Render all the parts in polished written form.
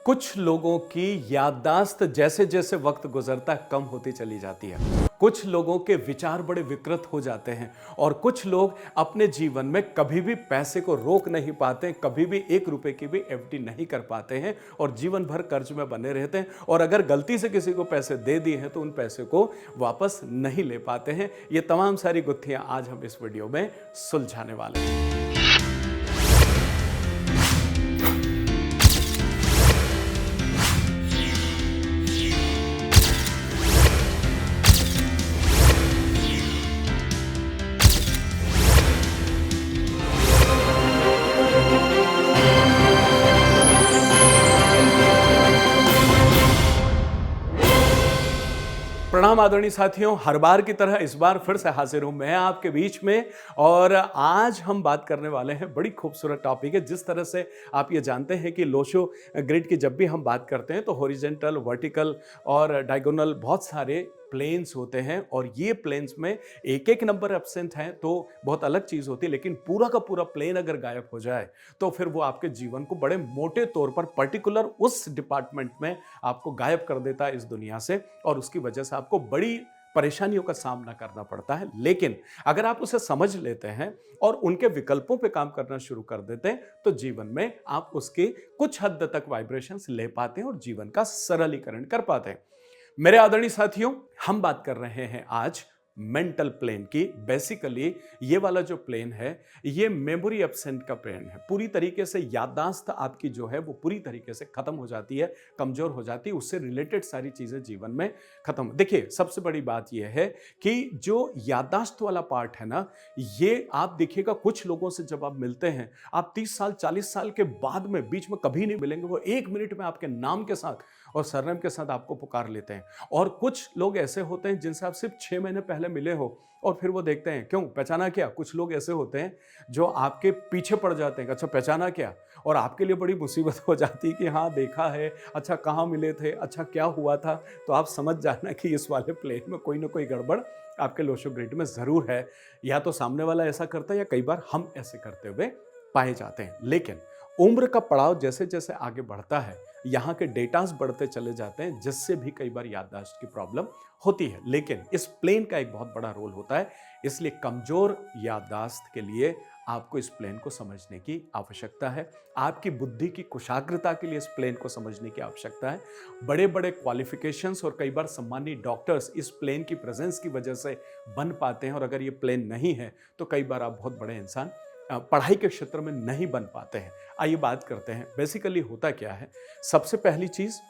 कुछ लोगों की याददाश्त जैसे जैसे वक्त गुजरता कम होती चली जाती है। कुछ लोगों के विचार बड़े विकृत हो जाते हैं और कुछ लोग अपने जीवन में कभी भी पैसे को रोक नहीं पाते, कभी भी 1 रुपए की भी एफडी नहीं कर पाते हैं और जीवन भर कर्ज में बने रहते हैं। और अगर गलती से किसी को पैसे दे दिए हैं तो उन पैसे को वापस नहीं ले पाते हैं। ये तमाम सारी गुत्थियां आज हम इस वीडियो में सुलझाने वाले हैं। प्रणाम आदरणीय साथियों, हर बार की तरह इस बार फिर से हाजिर हूं मैं आपके बीच में। और आज हम बात करने वाले हैं, बड़ी खूबसूरत टॉपिक है। जिस तरह से आप ये जानते हैं कि लोशो ग्रिड की जब भी हम बात करते हैं तो हॉरिजॉन्टल, वर्टिकल और डायगोनल बहुत सारे प्लेन्स होते हैं और ये प्लेन्स में एक एक नंबर एब्सेंट हैं तो बहुत अलग चीज होती है। लेकिन पूरा का पूरा प्लेन अगर गायब हो जाए तो फिर वो आपके जीवन को बड़े मोटे तौर पर पर्टिकुलर उस डिपार्टमेंट में आपको गायब कर देता है इस दुनिया से, और उसकी वजह से आपको बड़ी परेशानियों का सामना करना पड़ता है। लेकिन अगर आप उसे समझ लेते हैं और उनके विकल्पों पे काम करना शुरू कर देते हैं तो जीवन में आप उसके कुछ हद तक वाइब्रेशंस ले पाते हैं और जीवन का सरलीकरण कर पाते हैं। मेरे आदरणीय साथियों, हम बात कर रहे हैं आज मेंटल प्लेन की। बेसिकली ये वाला जो प्लेन है ये मेमोरी एब्सेंट का प्लेन है। पूरी तरीके से याददाश्त आपकी जो है वो पूरी तरीके से खत्म हो जाती है, कमजोर हो जाती है, उससे रिलेटेड सारी चीजें जीवन में खत्म। देखिए, सबसे बड़ी बात यह है कि जो याददाश्त वाला पार्ट है ना, ये आप देखिएगा कुछ लोगों से जब आप मिलते हैं, आप 30 साल 40 साल के बाद में बीच में कभी नहीं मिलेंगे, वो 1 मिनट में आपके नाम के साथ और सरनेम के साथ आपको पुकार लेते हैं। और कुछ लोग ऐसे होते हैं जिनसे आप सिर्फ 6 महीने पहले मिले हो और फिर वो देखते हैं, क्यों पहचाना क्या। कुछ लोग ऐसे होते हैं जो आपके पीछे पड़ जाते हैं, अच्छा पहचाना क्या, और आपके लिए बड़ी मुसीबत हो जाती है कि हाँ देखा है, अच्छा कहाँ मिले थे, अच्छा क्या हुआ था। तो आप समझ जाना कि इस वाले प्लेन में कोई ना कोई गड़बड़ आपके लोशो ग्रिड में जरूर है। या तो सामने वाला ऐसा करता है या कई बार हम ऐसे करते हुए पाए जाते हैं। लेकिन उम्र का पड़ाव जैसे जैसे आगे बढ़ता है, यहाँ के डेटास बढ़ते चले जाते हैं, जिससे भी कई बार याददाश्त की प्रॉब्लम होती है। लेकिन इस प्लेन का एक बहुत बड़ा रोल होता है, इसलिए कमजोर याददाश्त के लिए आपको इस प्लेन को समझने की आवश्यकता है। आपकी बुद्धि की कुशाग्रता के लिए इस प्लेन को समझने की आवश्यकता है। बड़े बड़े क्वालिफिकेशंस और कई बार सम्मानित डॉक्टर्स इस प्लेन की प्रेजेंस की वजह से बन पाते हैं, और अगर ये प्लेन नहीं है तो कई बार आप बहुत बड़े इंसान पढ़ाई के क्षेत्र में नहीं बन पाते हैं। आइए बात करते हैं बेसिकली होता क्या है। सबसे पहली चीज,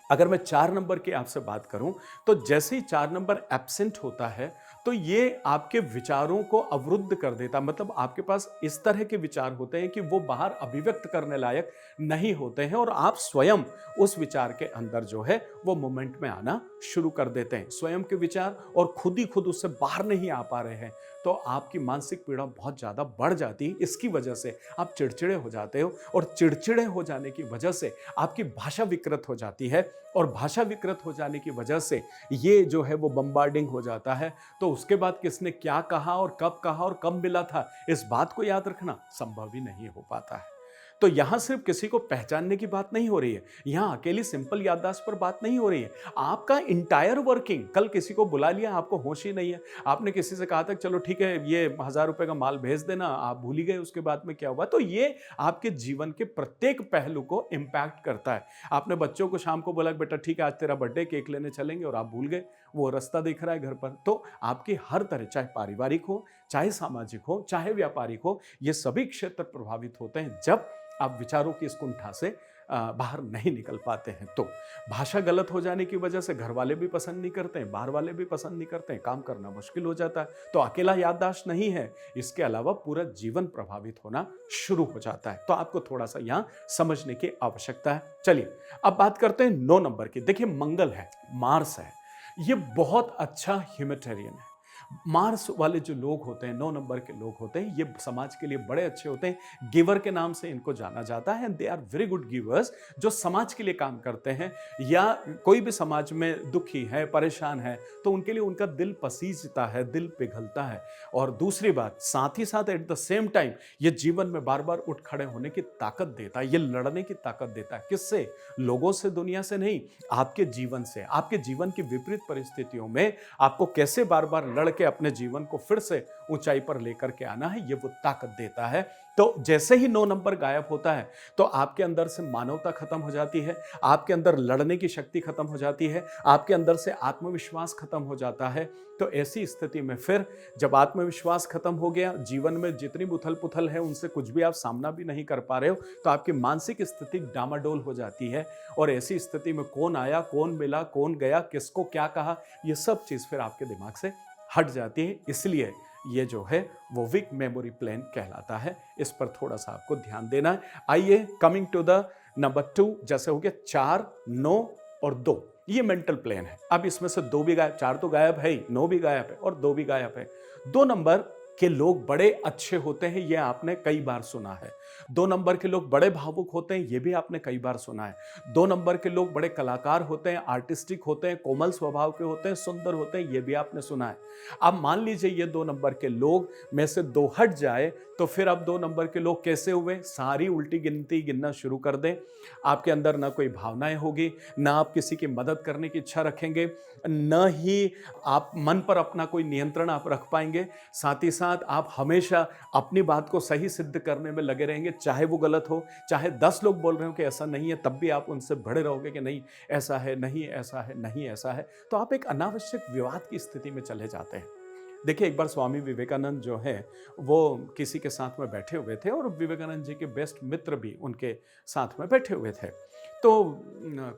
अगर मैं 4 नंबर की आपसे बात करूं तो जैसे ही 4 नंबर एब्सेंट होता है तो ये आपके विचारों को अवरुद्ध कर देता। मतलब आपके पास इस तरह के विचार होते हैं कि वो बाहर अभिव्यक्त करने लायक नहीं होते हैं और आप स्वयं उस विचार के अंदर जो है वो मोमेंट में आना शुरू कर देते हैं। स्वयं के विचार और खुद ही खुद उससे बाहर नहीं आ पा रहे हैं तो आपकी मानसिक पीड़ा बहुत ज्यादा बढ़ जाती है। इसकी वजह से आप चिड़चिड़े हो जाते हो और चिड़चिड़े हो जाने की वजह से आपकी भाषा विकृत हो जाती है, और भाषा विकृत हो जाने की वजह से ये जो है वो बम्बार्डिंग हो जाता है। तो उसके बाद किसने क्या कहा और कब मिला था, इस बात को याद रखना संभव ही नहीं हो पाता है। तो यहां सिर्फ किसी को पहचानने की बात नहीं हो रही है, यहां अकेली सिंपल याददाश्त पर बात नहीं हो रही है। आपका इंटायर वर्किंग, कल किसी को बुला लिया, आपको होश ही नहीं है, आपने किसी से कहा था चलो ठीक है ये 1000 रुपए का माल भेज देना, आप भूल ही गए उसके बाद में क्या हुआ। तो ये आपके जीवन के प्रत्येक पहलू को इंपैक्ट करता है। आपने बच्चों को शाम को बोला बेटा ठीक है आज तेरा बर्थडे, केक लेने चलेंगे, और आप भूल गए, वो रास्ता दिख रहा है घर पर। तो आपकी हर तरह, चाहे पारिवारिक हो, चाहे सामाजिक हो, चाहे व्यापारिक हो, ये सभी क्षेत्र प्रभावित होते हैं जब आप विचारों की इस कुंठा से बाहर नहीं निकल पाते हैं। तो भाषा गलत हो जाने की वजह से घर वाले भी पसंद नहीं करते हैं, बाहर वाले भी पसंद नहीं करते हैं, काम करना मुश्किल हो जाता है। तो अकेला याददाश्त नहीं है, इसके अलावा पूरा जीवन प्रभावित होना शुरू हो जाता है। तो आपको थोड़ा सा यहां समझने की आवश्यकता है। चलिए अब बात करते हैं 9 नंबर की। देखिए, मंगल है, मार्स है, ये बहुत अच्छा ह्यूमैनिटेरियन है। मार्स वाले जो लोग होते हैं, 9 नंबर के लोग होते हैं, ये समाज के लिए बड़े अच्छे होते हैं। गिवर के नाम से इनको जाना जाता है, and they are very good givers, जो समाज के लिए काम करते हैं, या कोई भी समाज में दुखी है, परेशान है, तो उनके लिए उनका दिल पसीजता है, दिल पिघलता है। और दूसरी बात, साथ ही साथ एट द सेम टाइम ये जीवन में बार बार उठ खड़े होने की ताकत देता है, ये लड़ने की ताकत देता है। किससे? लोगों से, दुनिया से नहीं, आपके जीवन से। आपके जीवन की विपरीत परिस्थितियों में आपको कैसे बार बार लड़ के अपने जीवन को फिर से ऊंचाई पर लेकर के आना है, ये वो ताकत देता है। तो जैसे ही 9 नंबर गायब होता है तो आपके अंदर से मानवता खत्म हो जाती है, आपके अंदर लड़ने की शक्ति खत्म हो जाती है, आपके अंदर से आत्मविश्वास खत्म हो जाता है। तो ऐसी स्थिति में फिर जब आत्मविश्वास खत्म हो गया, जीवन में जितनी उथल पुथल है उनसे कुछ भी आप सामना भी नहीं कर पा रहे हो, तो आपकी मानसिक स्थिति डामाडोल हो जाती है। और ऐसी स्थिति में कौन आया, कौन मिला, कौन गया, किसको क्या कहा, ये सब चीज़ फिर आपके दिमाग से हट जाती है। इसलिए ये जो है वो वीक मेमोरी प्लान कहलाता है। इस पर थोड़ा सा आपको ध्यान देना है। आइए, कमिंग टू द नंबर 2, जैसे हो गया 4, 9 और 2, ये मेंटल प्लेन है। अब इसमें से 2 भी गायब, 4 तो गायब है ही, 9 भी गायब है और 2 भी गायब है। 2 नंबर के लोग बड़े अच्छे होते हैं, ये आपने कई बार सुना है। 2 नंबर के लोग बड़े भावुक होते हैं, ये भी आपने कई बार सुना है। 2 नंबर के लोग बड़े कलाकार होते हैं, आर्टिस्टिक होते हैं, कोमल स्वभाव के होते हैं, सुंदर होते हैं, ये भी आपने सुना है। अब मान लीजिए ये 2 नंबर के लोग में से 2 हट जाए, तो फिर अब 2 नंबर के लोग कैसे हुए? सारी उल्टी गिनती गिनना शुरू कर दें। आपके अंदर ना कोई भावनाएं होगी, ना आप किसी की मदद करने की इच्छा रखेंगे, न ही आप मन पर अपना कोई नियंत्रण आप रख पाएंगे। साथ ही साथ आप हमेशा अपनी बात को सही सिद्ध करने में लगे रहेंगे, चाहे वो गलत हो, चाहे 10 लोग बोल रहे हो कि ऐसा नहीं है, तब भी आप उनसे भड़े रहोगे कि नहीं ऐसा है, नहीं ऐसा है, नहीं ऐसा है। तो आप एक अनावश्यक विवाद की स्थिति में चले जाते हैं। देखिए, एक बार स्वामी विवेकानंद जो है वो किसी के साथ में बैठे हुए थे और विवेकानंद जी के बेस्ट मित्र भी उनके साथ में बैठे हुए थे। तो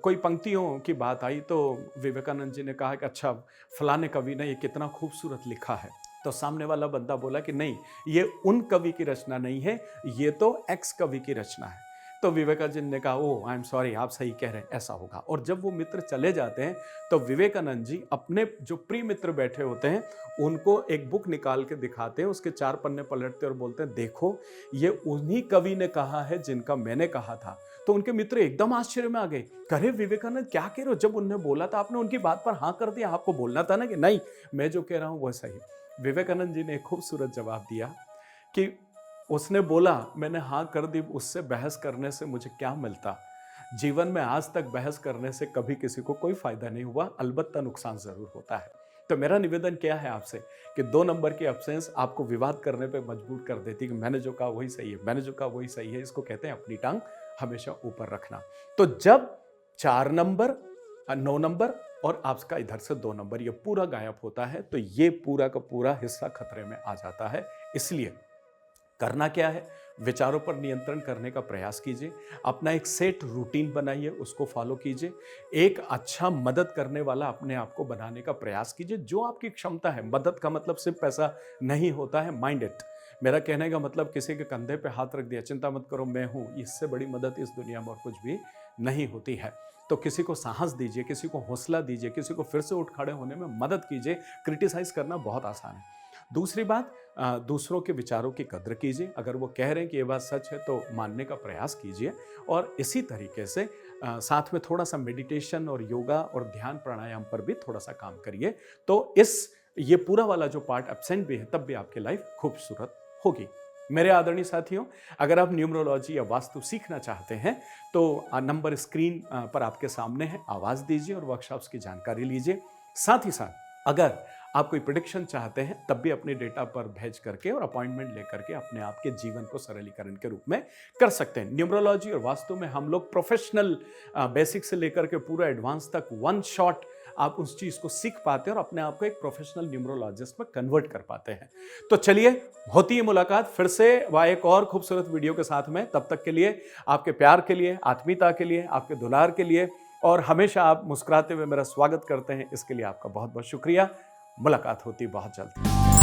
कोई पंक्तियों की बात आई तो विवेकानंद जी ने कहा कि अच्छा, फलाने कवि ने ये कितना खूबसूरत लिखा है। तो सामने वाला बंदा बोला कि नहीं, ये उन कवि की रचना नहीं है, ये तो एक्स कवि की रचना है। तो विवेकानंद ने कहा, ओह आई एम सॉरी, आप सही कह रहे हैं, ऐसा होगा। और जब वो मित्र चले जाते हैं तो विवेकानंद जी अपने जो प्रिय मित्र बैठे होते हैं उनको एक बुक निकाल के दिखाते हैं, उसके 4 पन्ने पलटते और बोलते हैं, देखो ये उन्हीं कवि ने कहा है जिनका मैंने कहा था। तो उनके मित्र एकदम आश्चर्य में आ गए, अरे विवेकानंद क्या कह रहे हो, जब उन्होंने बोला था आपने उनकी बात पर हाँ कर दिया, आपको बोलना था ना कि नहीं, मैं जो कह रहा हूं वो सही। विवेकानंद जी ने एक खूबसूरत जवाब दिया कि उसने बोला, मैंने हाँ कर दी, उससे बहस करने से मुझे क्या मिलता? जीवन में आज तक बहस करने से कभी किसी को कोई फायदा नहीं हुआ, अलबत्ता नुकसान जरूर होता है। तो मेरा निवेदन क्या है आपसे कि 2 नंबर की एब्सेंस आपको विवाद करने पे मजबूर कर देती कि मैंने जो कहा वही सही है, मैंने जो कहा वही सही है। इसको कहते हैं अपनी टांग हमेशा ऊपर रखना। तो जब 4 नंबर, 9 नंबर और आपका इधर से 2 नंबर ये पूरा गायब होता है, तो ये पूरा का पूरा हिस्सा खतरे में आ जाता है। इसलिए करना क्या है? विचारों पर नियंत्रण करने का प्रयास कीजिए, अपना एक सेट रूटीन बनाइए, उसको फॉलो कीजिए, एक अच्छा मदद करने वाला अपने आप को बनाने का प्रयास कीजिए, जो आपकी क्षमता है। मदद का मतलब सिर्फ पैसा नहीं होता है, माइंड इट। मेरा कहने का मतलब किसी के कंधे पे हाथ रख दिया, चिंता मत करो मैं हूँ, इससे बड़ी मदद इस दुनिया में और कुछ भी नहीं होती है। तो किसी को साहस दीजिए, किसी को हौसला दीजिए, किसी को फिर से उठ खड़े होने में मदद कीजिए। क्रिटिसाइज करना बहुत आसान है। दूसरी बात, दूसरों के विचारों की कद्र कीजिए। अगर वो कह रहे हैं कि ये बात सच है तो मानने का प्रयास कीजिए। और इसी तरीके से साथ में थोड़ा सा मेडिटेशन और योगा और ध्यान प्राणायाम पर भी थोड़ा सा काम करिए। तो ये पूरा वाला जो पार्ट एब्सेंट भी है, तब भी आपकी लाइफ खूबसूरत होगी। मेरे आदरणीय साथियों, अगर आप न्यूमरोलॉजी या वास्तु सीखना चाहते हैं तो नंबर स्क्रीन पर आपके सामने है, आवाज़ दीजिए और वर्कशॉप्स की जानकारी लीजिए। साथ ही साथ अगर आप कोई प्रेडिक्शन चाहते हैं तब भी अपने डेटा पर भेज करके और अपॉइंटमेंट लेकर के अपने आप के जीवन को सरलीकरण के रूप में कर सकते हैं। न्यूमरोलॉजी और वास्तु में हम लोग प्रोफेशनल बेसिक से लेकर के पूरा एडवांस तक वन शॉट आप उस चीज़ को सीख पाते हैं और अपने आप को एक प्रोफेशनल न्यूमरोलॉजिस्ट में कन्वर्ट कर पाते हैं। तो चलिए, होती है मुलाकात फिर से एक और खूबसूरत वीडियो के साथ में। तब तक के लिए आपके प्यार के लिए, आत्मीयता के लिए, आपके दुलार के लिए और हमेशा आप मुस्कुराते हुए मेरा स्वागत करते हैं, इसके लिए आपका बहुत बहुत शुक्रिया। मुलाकात होती बहुत जल्द।